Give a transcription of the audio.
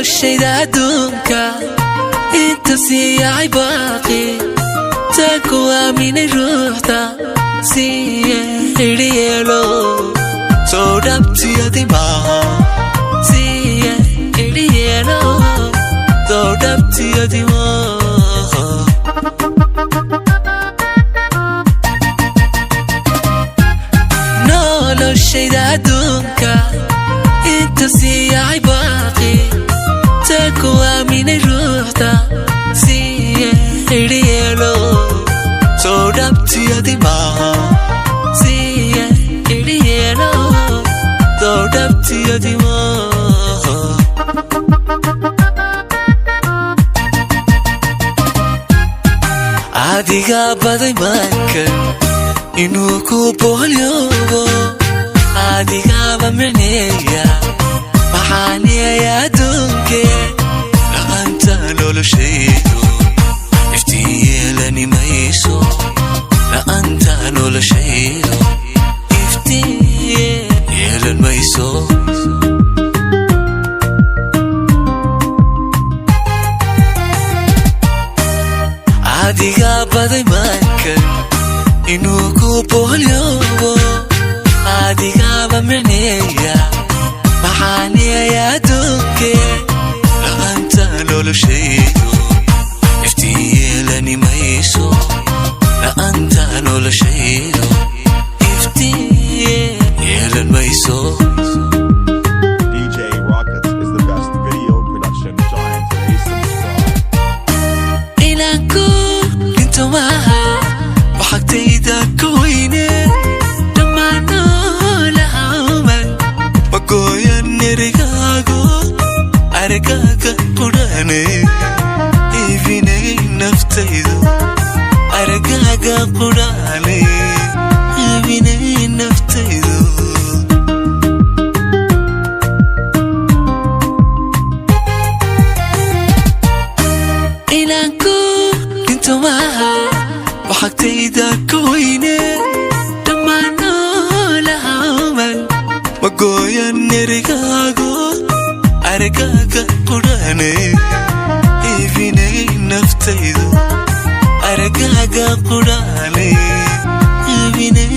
noloshayda adduunka inta siiyay baaqi taku aaminay ruuxda siye iriyeelo soo dhabtiyadi maaha siye iriyeelo soo dhabtiyadi maaha noloshayda adduunka inta siiyay baaqi taku aaminay ruuxda siye iriyeelo soo dhabtiyadi maaha siye iriyeelo soo dhabtiyadi maaha adiga baday maankan inuu ku boolyogo adigaba micneeya maxaaniyaya adduunke la'aanta noloshaydu iftiin yeelani mayso la'aanta noloshaydu iftiin yeelan mayso adiga baday maankan inuu ku boolyogo adigaba micneeya maxaaniyaya adduunke la'aanta noloshaydu iftiin yeelani mayso la'aanta noloshaydu iftiin yeelan mayso DJ Rockets is the best video production giant today. Subscribe. Inanku into maha waxagtayda ku weyne dhammaano lahaman magoyan erigaago argaaga qudhane iibinay naftaydu argaaga qudhane iibinay naftaydu inanku into maha waxagtayda ku weyne dhammaano lahaman magoyan erigaago argaaga qudhane iibinay naftaydu argaaga qudhane iibinay